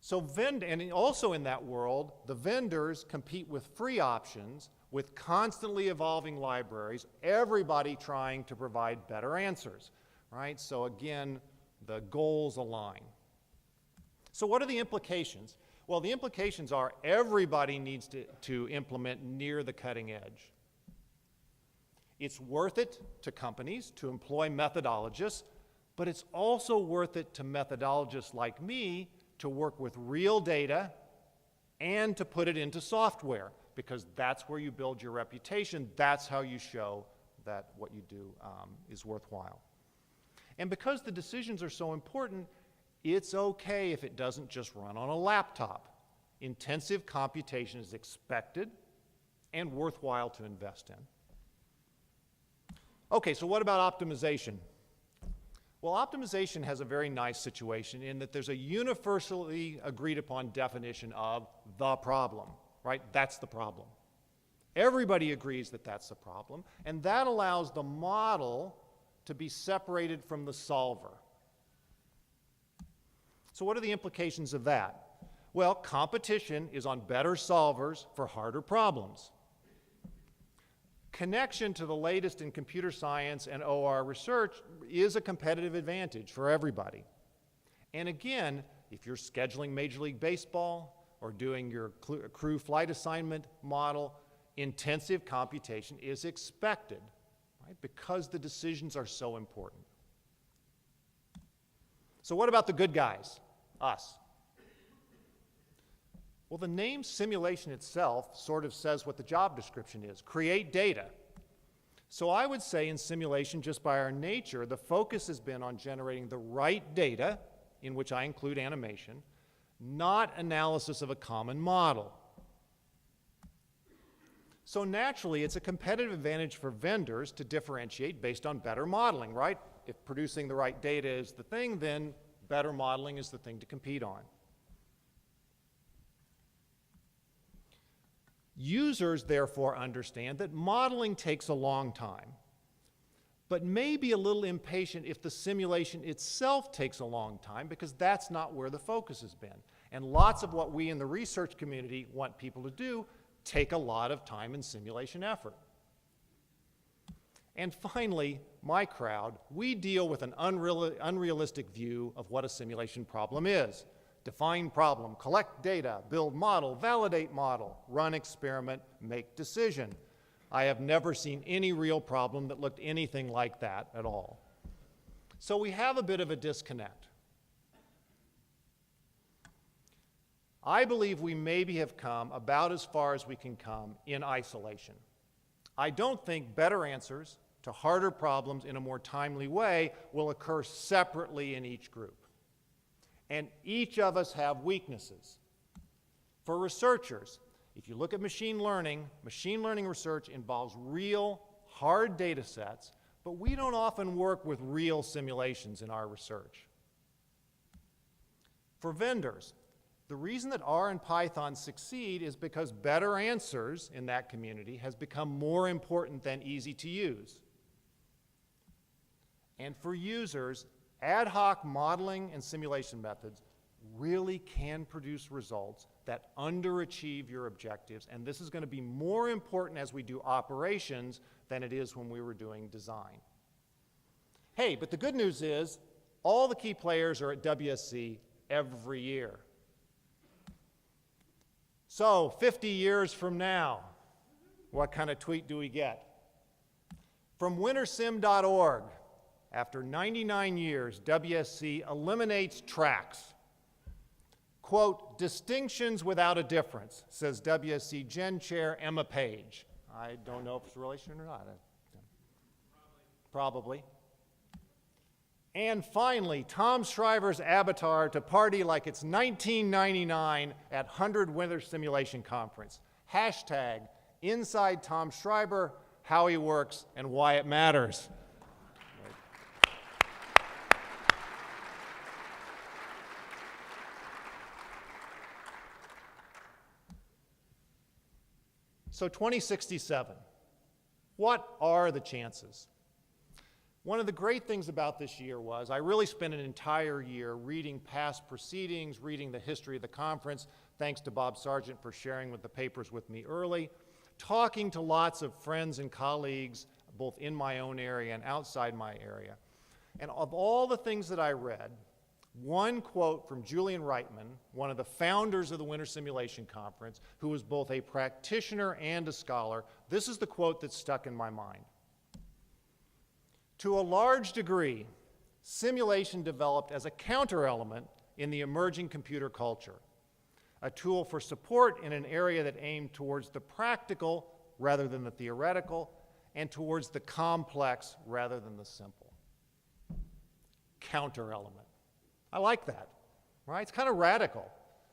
So and also in that world, the vendors compete with free options, with constantly evolving libraries, everybody trying to provide better answers, right? So again, the goals align. So what are the implications? Well, the implications are everybody needs to implement near the cutting edge. It's worth it to companies to employ methodologists, but it's also worth it to methodologists like me to work with real data and to put it into software, because that's where you build your reputation. That's how you show that what you do is worthwhile. And because the decisions are so important, it's okay if it doesn't just run on a laptop. Intensive computation is expected and worthwhile to invest in. Okay, so what about optimization? Well, optimization has a very nice situation in that there's a universally agreed upon definition of the problem, right? That's the problem. Everybody agrees that that's the problem, and that allows the model to be separated from the solver. So what are the implications of that? Well, competition is on better solvers for harder problems. Connection to the latest in computer science and OR research is a competitive advantage for everybody. And again, if you're scheduling Major League Baseball or doing your crew flight assignment model, intensive computation is expected, right? Because the decisions are so important. So what about the good guys, us? Well, the name simulation itself sort of says what the job description is: create data. So I would say in simulation, just by our nature, the focus has been on generating the right data, in which I include animation, not analysis of a common model. So naturally, it's a competitive advantage for vendors to differentiate based on better modeling, right? If producing the right data is the thing, then better modeling is the thing to compete on. Users, therefore, understand that modeling takes a long time, but may be a little impatient if the simulation itself takes a long time, because that's not where the focus has been. And lots of what we in the research community want people to do take a lot of time and simulation effort. And finally, my crowd, we deal with an unrealistic view of what a simulation problem is. Define problem, collect data, build model, validate model, run experiment, make decision. I have never seen any real problem that looked anything like that at all. So we have a bit of a disconnect. I believe we maybe have come about as far as we can come in isolation. I don't think better answers to harder problems in a more timely way will occur separately in each group. And each of us have weaknesses. For researchers, if you look at machine learning research involves real, hard data sets, but we don't often work with real simulations in our research. For vendors, the reason that R and Python succeed is because better answers in that community has become more important than easy to use. And for users, ad hoc modeling and simulation methods really can produce results that underachieve your objectives, and this is going to be more important as we do operations than it is when we were doing design. Hey, but the good news is all the key players are at WSC every year. So 50 years from now, what kind of tweet do we get? From wintersim.org. After 99 years, WSC eliminates tracks. Quote, distinctions without a difference, says WSC Gen Chair Emma Page. I don't know if it's a relation or not. Probably. And finally, Tom Shriver's avatar to party like it's 1999 at 100 Winter Simulation Conference. Hashtag Inside Tom Shriver, how he works and why it matters. So 2067, what are the chances? One of the great things about this year was I really spent an entire year reading past proceedings, reading the history of the conference, thanks to Bob Sargent for sharing the papers with me early, talking to lots of friends and colleagues, both in my own area and outside my area. And of all the things that I read, one quote from Julian Reitman, one of the founders of the Winter Simulation Conference, who was both a practitioner and a scholar, this is the quote that stuck in my mind. To a large degree, simulation developed as a counter-element in the emerging computer culture, a tool for support in an area that aimed towards the practical rather than the theoretical, and towards the complex rather than the simple. Counter-element. I like that, right? It's kind of radical.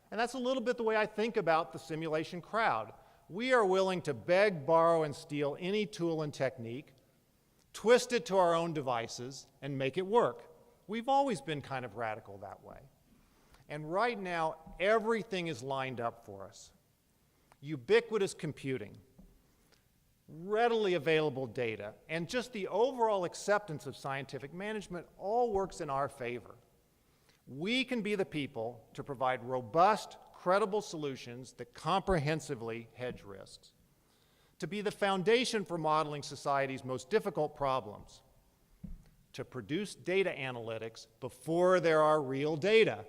And that's a little bit the way I think about the simulation crowd. We are willing to beg, borrow, and steal any tool and technique, twist it to our own devices, and make it work. We've always been kind of radical that way. And right now, everything is lined up for us. Ubiquitous computing, readily available data, and just the overall acceptance of scientific management all works in our favor. We can be the people to provide robust, credible solutions that comprehensively hedge risks, to be the foundation for modeling society's most difficult problems, to produce data analytics before there are real data,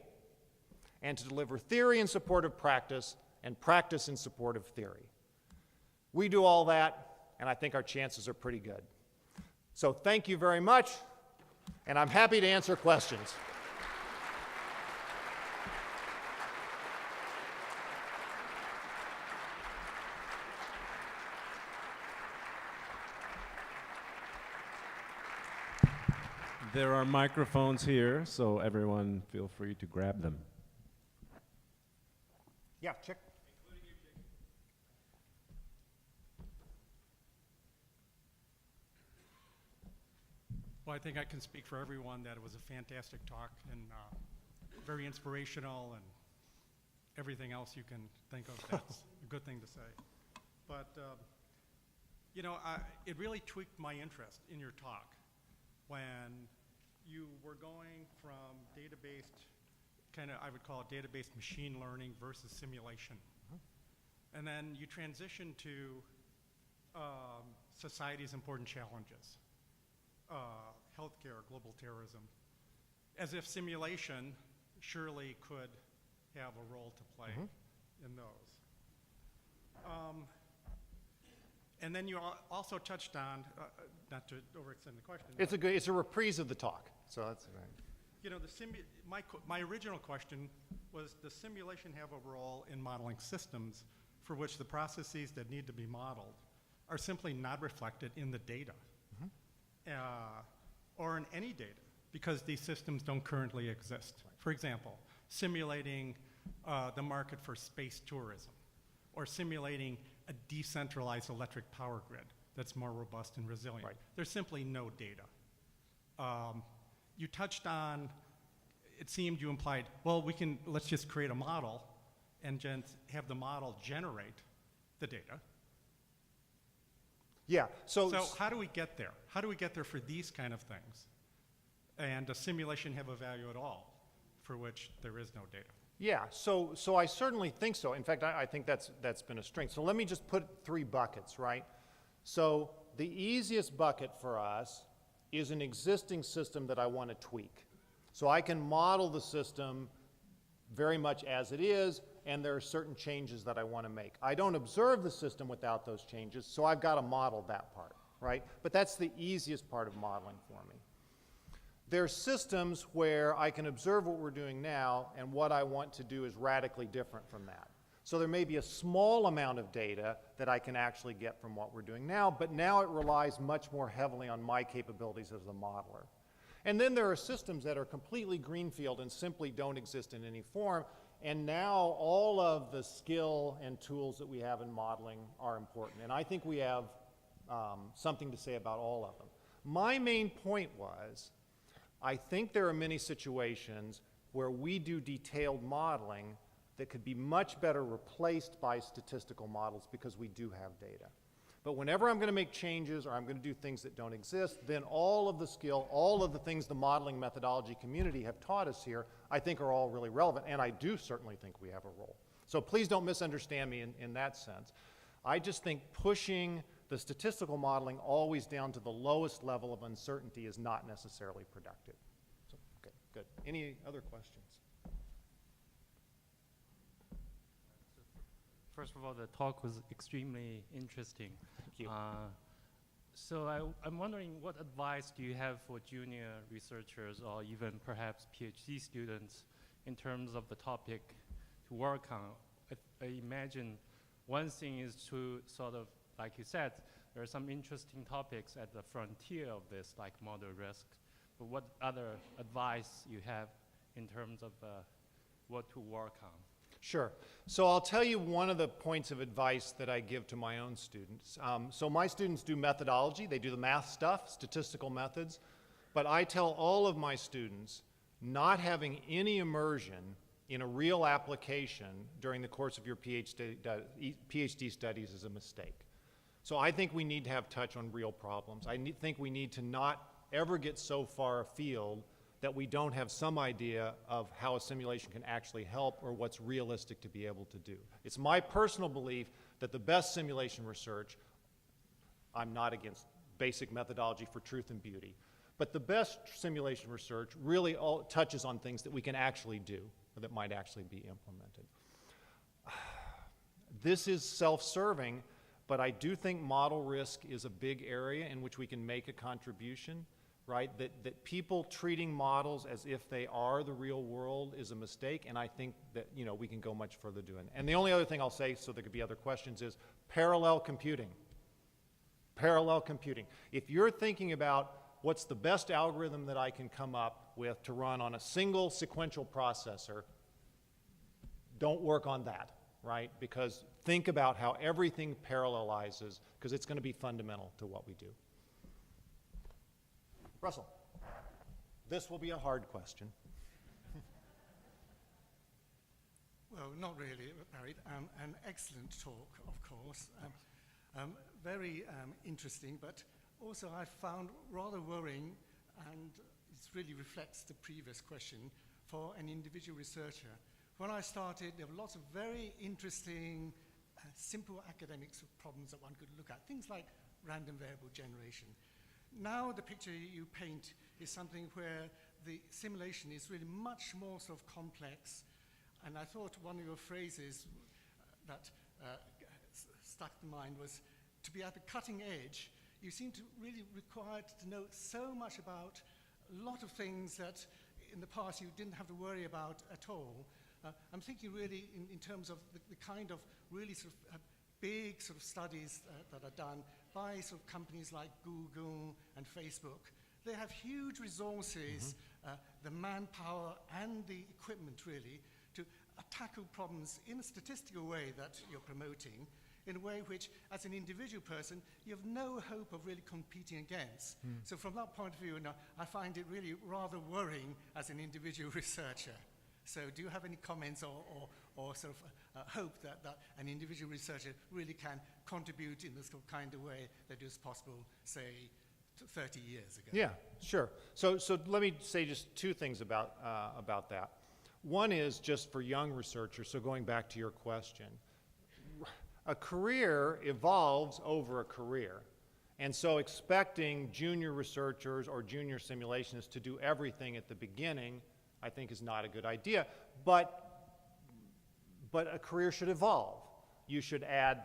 and to deliver theory in support of practice and practice in support of theory. We do all that, and I think our chances are pretty good. So thank you very much, and I'm happy to answer questions. There are microphones here, so everyone feel free to grab them. Yeah, check. Well, I think I can speak for everyone that it was a fantastic talk and very inspirational and everything else you can think of that's a good thing to say. But, you know, it really tweaked my interest in your talk when you were going from data-based, kind of, I would call it data-based machine learning versus simulation. And then you transitioned to society's important challenges, healthcare, global terrorism, as if simulation surely could have a role to play in those. And then you also touched on, not to overextend the question. It's a reprise of the talk, so that's right. You know, my original question was, does simulation have a role in modeling systems for which the processes that need to be modeled are simply not reflected in the data or in any data because these systems don't currently exist? Right. For example, simulating the market for space tourism or simulating a decentralized electric power grid that's more robust and resilient. Right. There's simply no data. You touched on, it seemed you implied, well, let's just create a model and have the model generate the data. Yeah, so how do we get there? How do we get there for these kind of things? And does simulation have a value at all for which there is no data? Yeah, so I certainly think so. In fact, I think that's been a strength. So let me just put 3 buckets, right? So the easiest bucket for us is an existing system that I want to tweak. So I can model the system very much as it is, and there are certain changes that I want to make. I don't observe the system without those changes, so I've got to model that part, right? But that's the easiest part of modeling for me. There's systems where I can observe what we're doing now, and what I want to do is radically different from that. So there may be a small amount of data that I can actually get from what we're doing now, but now it relies much more heavily on my capabilities as a modeler. And then there are systems that are completely greenfield and simply don't exist in any form, and now all of the skill and tools that we have in modeling are important. And I think we have something to say about all of them. My main point was, I think there are many situations where we do detailed modeling that could be much better replaced by statistical models because we do have data. But whenever I'm going to make changes or I'm going to do things that don't exist, then all of the skill, all of the things the modeling methodology community have taught us here, I think are all really relevant, and I do certainly think we have a role. So please don't misunderstand me in that sense. I just think pushing the statistical modeling always down to the lowest level of uncertainty is not necessarily productive. So, okay, good. Any other questions? First of all, the talk was extremely interesting. Thank you. So I'm wondering, what advice do you have for junior researchers or even perhaps PhD students in terms of the topic to work on? I imagine one thing is to sort of, like you said, there are some interesting topics at the frontier of this, like model risk. But what other advice you have in terms of what to work on? Sure. So I'll tell you one of the points of advice that I give to my own students. So my students do methodology. They do the math stuff, statistical methods. But I tell all of my students not having any immersion in a real application during the course of your PhD studies is a mistake. So I think we need to have touch on real problems. I think we need to not ever get so far afield that we don't have some idea of how a simulation can actually help or what's realistic to be able to do. It's my personal belief that the best simulation research, I'm not against basic methodology for truth and beauty, but the best simulation research really touches on things that we can actually do or that might actually be implemented. This is self-serving, but I do think model risk is a big area in which we can make a contribution. Right, that people treating models as if they are the real world is a mistake, and I think that we can go much further doing. And the only other thing I'll say, so there could be other questions, is parallel computing. Parallel computing. If you're thinking about what's the best algorithm that I can come up with to run on a single sequential processor, don't work on that, right? Because think about how everything parallelizes, because it's going to be fundamental to what we do. Russell, this will be a hard question. Well, not really, Barry. An excellent talk, of course. Very interesting, but also I found rather worrying, and it really reflects the previous question, for an individual researcher. When I started, there were lots of very interesting, simple academic problems that one could look at, things like random variable generation. Now the picture you paint is something where the simulation is really much more sort of complex, and I thought one of your phrases that stuck in mind was to be at the cutting edge. You seem to really required to know so much about a lot of things that in the past you didn't have to worry about at all. I'm thinking really in terms of the kind of really sort of big sort of studies that are done by sort of companies like Google and Facebook. They have huge resources, the manpower and the equipment really, to tackle problems in a statistical way that you're promoting, in a way which, as an individual person, you have no hope of really competing against. So from that point of view, I find it really rather worrying as an individual researcher. So do you have any comments or sort of hope that an individual researcher really can contribute in this kind of way that is possible, say, 30 years ago? Yeah, sure. So let me say just two things about that. One is just for young researchers, so going back to your question. A career evolves over a career. And so expecting junior researchers or junior simulationists to do everything at the beginning, I think, is not a good idea. But a career should evolve. You should add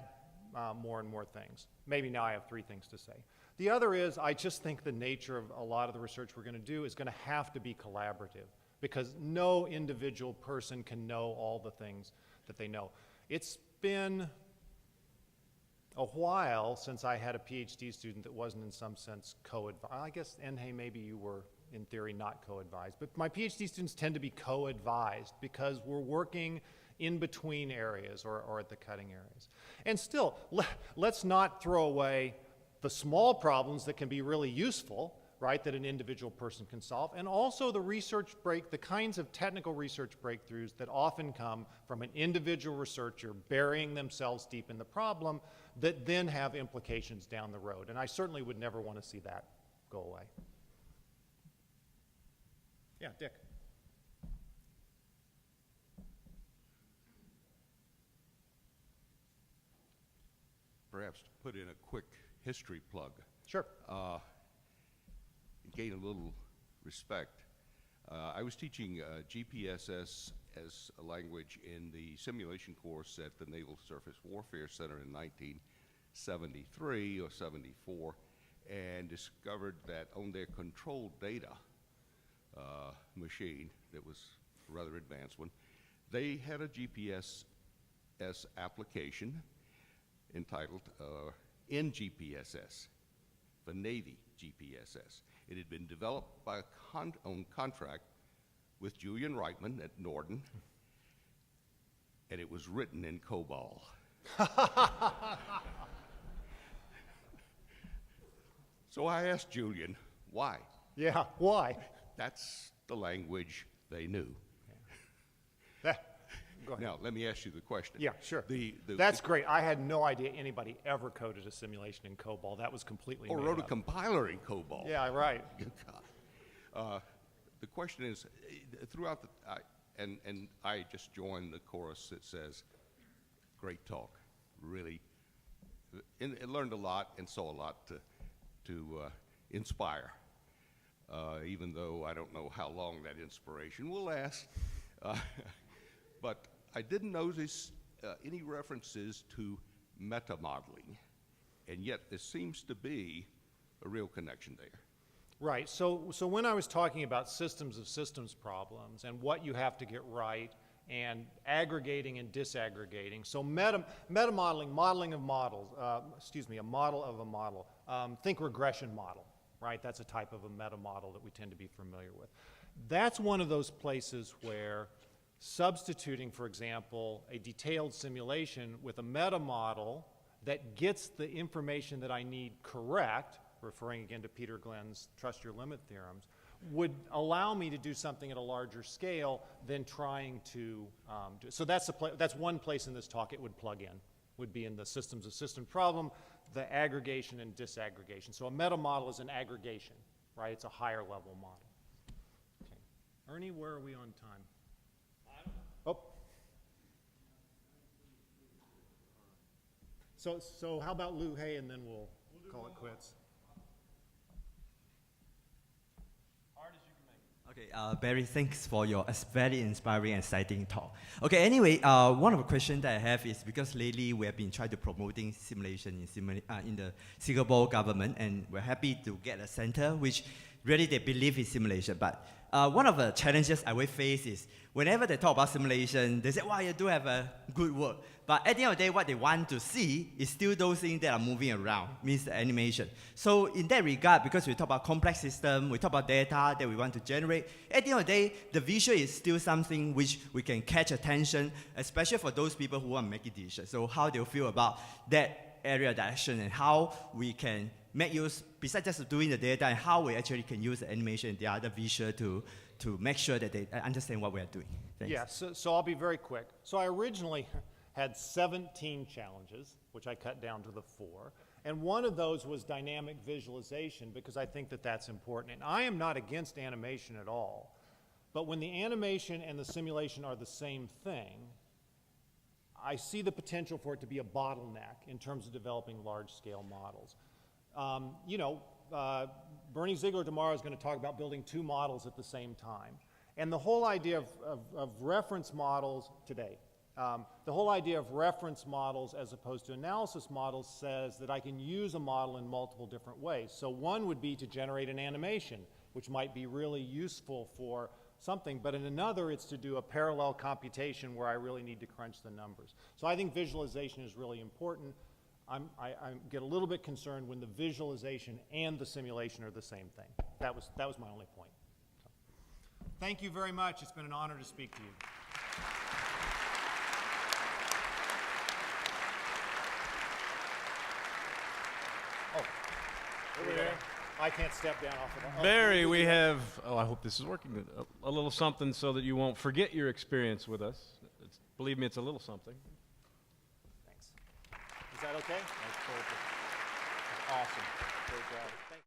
more and more things. Maybe now I have three things to say. The other is, I just think the nature of a lot of the research we're going to do is going to have to be collaborative, because no individual person can know all the things that they know. It's been a while since I had a PhD student that wasn't in some sense co-advised. I guess, Enhei, maybe you were, in theory, not co-advised. But my PhD students tend to be co-advised because we're working in between areas or at the cutting areas. And still, let's not throw away the small problems that can be really useful, right, that an individual person can solve, and also the kinds of technical research breakthroughs that often come from an individual researcher burying themselves deep in the problem that then have implications down the road. And I certainly would never want to see that go away. Yeah, Dick. Perhaps to put in a quick history plug. Sure. Gain a little respect. I was teaching GPSS as a language in the simulation course at the Naval Surface Warfare Center in 1973 or 74, and discovered that on their control data machine, that was a rather advanced one, they had a GPS application entitled NGPSS, the Navy GPSS. It had been developed by on contract with Julian Reitman at Norton, and it was written in COBOL. So I asked Julian, why? Yeah, why? That's the language they knew. Go ahead. Now, let me ask you the question. Yeah, sure. That's great. I had no idea anybody ever coded a simulation in COBOL. That was completely or made wrote a up. compiler in COBOL. Yeah, right. The question is, throughout and I just joined the chorus that says, great talk, really, and learned a lot and saw a lot to inspire, even though I don't know how long that inspiration will last. But I didn't notice any references to meta-modeling, and yet there seems to be a real connection there. Right. So when I was talking about systems of systems problems and what you have to get right and aggregating and disaggregating, so meta-modeling, modeling of models, a model of a model. Think regression model, right? That's a type of a meta-model that we tend to be familiar with. That's one of those places where substituting, for example, a detailed simulation with a meta-model that gets the information that I need correct, referring again to Peter Glenn's trust your limit theorems, would allow me to do something at a larger scale than trying to do. So that's one place in this talk it would plug in, would be in the systems of systems problem, the aggregation and disaggregation. So a meta-model is an aggregation, right? It's a higher level model. Okay. Ernie, where are we on time? Oh. So how about Lou Hay, and then we'll call it quits. Okay, Barry, thanks for your very inspiring and exciting talk. Okay, anyway, one of the questions that I have is because lately we have been trying to promoting simulation in the Singapore government, and we're happy to get a center which really they believe in simulation. But one of the challenges I will face is whenever they talk about simulation, they say, wow, you do have a good work. But at the end of the day, what they want to see is still those things that are moving around, means the animation. So in that regard, because we talk about complex system, we talk about data that we want to generate, at the end of the day, the visual is still something which we can catch attention, especially for those people who are making decisions. So how do you feel about that area of direction and how we can make use, besides just doing the data, and how we actually can use the animation and the other visual to make sure that they understand what we are doing. Thanks. Yeah, so I'll be very quick. So I originally had 17 challenges, which I cut down to the 4. And one of those was dynamic visualization, because I think that that's important. And I am not against animation at all. But when the animation and the simulation are the same thing, I see the potential for it to be a bottleneck in terms of developing large-scale models. Bernie Ziegler tomorrow is going to talk about building 2 models at the same time. And the whole idea of reference models today, the whole idea of reference models as opposed to analysis models says that I can use a model in multiple different ways. So one would be to generate an animation, which might be really useful for something, but in another it's to do a parallel computation where I really need to crunch the numbers. So I think visualization is really important. I get a little bit concerned when the visualization and the simulation are the same thing. That was my only point. So, thank you very much. It's been an honor to speak to you. Oh, over there. I can't step down off of that. Barry, we have, I hope this is working, a little something so that you won't forget your experience with us. Believe me, it's a little something. Thanks. Is that okay? That's awesome. Great job. Thanks.